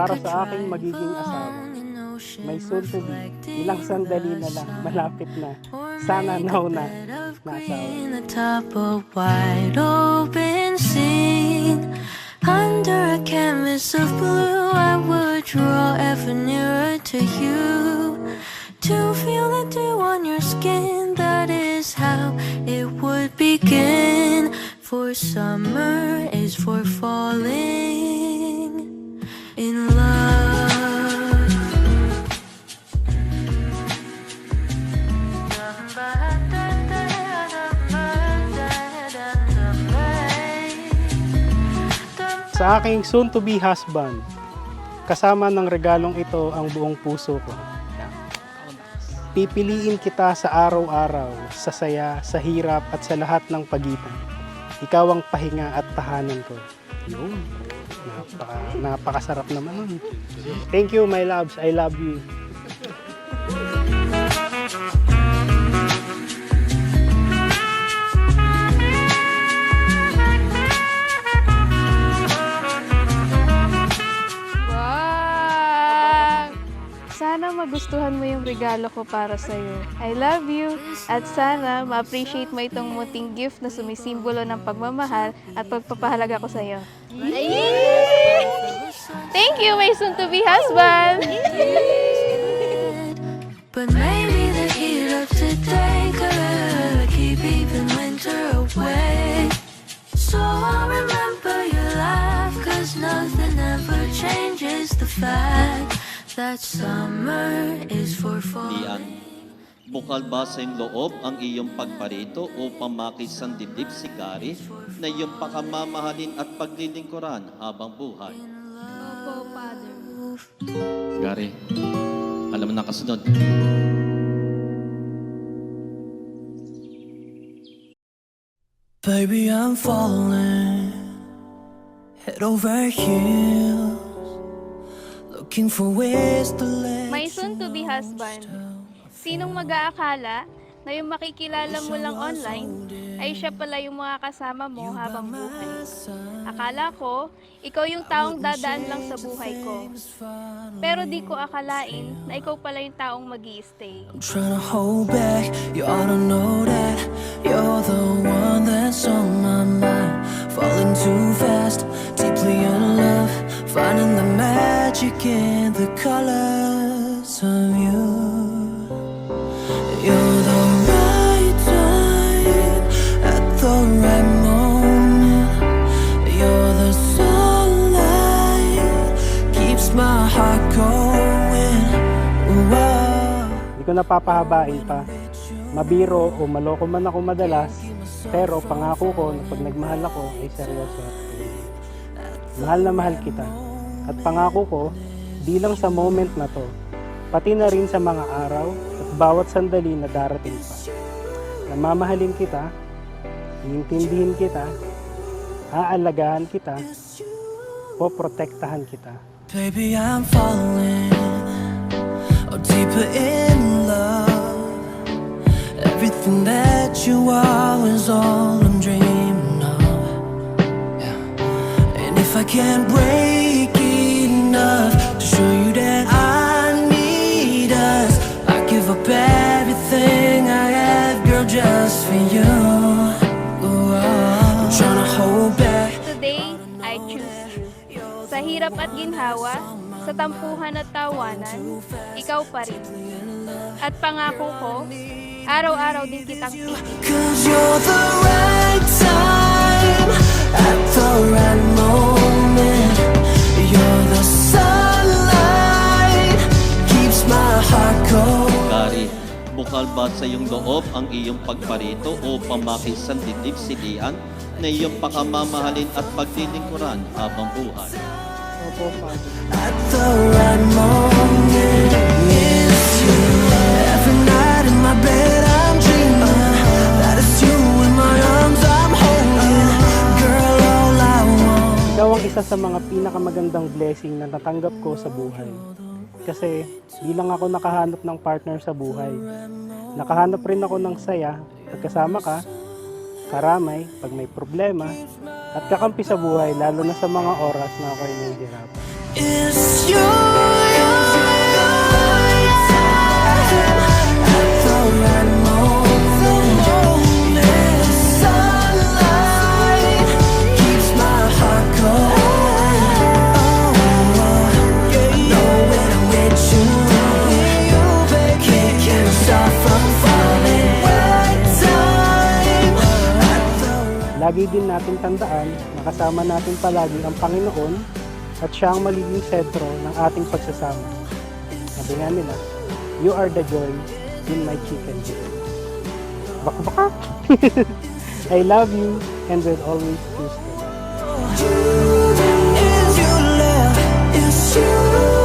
para sa aking magiging asawa. May soon to be, ilang sandali na lang, malapit na. Sana nauna na asawa. The top of wide open scene. Under a canvas of blue, I would draw ever nearer to you. To feel the dew on your skin, that is how it would begin. For summer is for falling in love. Sa aking soon-to-be husband, kasama ng regalong ito ang buong puso ko. Pipiliin kita sa araw-araw, sa saya, sa hirap at sa lahat ng pagitan. Ikaw ang pahinga at tahanan ko. Yun. Napakasarap naman nun. Thank you, my loves. I love you. Wow! Sana magustuhan mo yung regalo ko para sa'yo. I love you. At sana ma-appreciate mo itong munting gift na sumisimbolo ng pagmamahal at pagpapahalaga ko sa'yo. Thank you, my soon-to-be husband! But maybe the heat of today could keep even winter away. So I'll remember your laugh, 'cause nothing ever changes the fact that summer is for falling. Bukal ba sa iyong loob ang iyong pagparito upang makisang dibdib si Gary na iyong pakamamahalin at paglilingkuran habang buhay? Opo, Father. Gary, alam mo na kasunod. Baby, I'm falling head over heels, looking for ways to let My soon-to-be husband, sinong mag-aakala na yung makikilala mo lang online ay siya pala yung mga kasama mo habang buhay. Akala ko, ikaw yung taong dadaan lang sa buhay ko. Pero di ko akalain na ikaw pala yung taong mag-i-stay. I'm trying to hold back, you ought to know that you're the one that's on my mind. Falling too fast, deeply in love, finding the magic in the colors of you. You're the right time at the right moment. You're the sunlight, keeps my heart going. Hindi ko napapahabain pa. Mabiro o maloko man ako madalas, pero pangako ko na pag nagmahal ako ay seryoso at tuloy. Mahal na mahal kita. At pangako ko, di lang sa moment na to, pati na rin sa mga araw at bawat sandali na darating pa. Namamahalin kita, iintindihin kita, aalagaan kita, poprotektahan kita. Baby, I'm falling deeper in love. Everything that you are is all I'm dreaming of. Yeah. And if I can't break enough to show you that I need us, I give up everything I have, girl, just for you. Ooh, I'm trying to hold back. Today, I choose you. Sa hirap at ginhawa, sa tampuhan at tawanan, ikaw pa rin. At pangako ko, araw-araw din kitang titignan. 'Cause you're the right time at the right moment. You're the sunlight, keeps my heart going. Gary, bukal ba sa iyong loob ang iyong pagparito upang makisang dibdib si Lian na iyong pakamamahalin at paglilingkuran habang buhay? Opo, Father. At the right moment, it's you. Every night in my bed I'm dreaming that it's you in my arms I'm holding. Girl, all I want. Ikaw ang isa sa mga pinakamagandang blessing na natanggap ko sa buhay. Kasi di lang ako nakahanap ng partner sa buhay. Nakahanap rin ako ng saya at kasama ka, karamay pag may problema, at kakampi sa buhay lalo na sa mga oras na ako'y nahihirapan. It's you, at the right moment. The sunlight keeps my heart going. I know when I'm with you, can't keep myself from falling. Right time, at the Lagi din natin tandaan na kasama natin palagi ang Panginoon at siya ang magiging sentro ng ating pagsasama. Sabi nga nila, you are the joy in my chicken. Baka. I love you and will always choose to. is your love, it's you.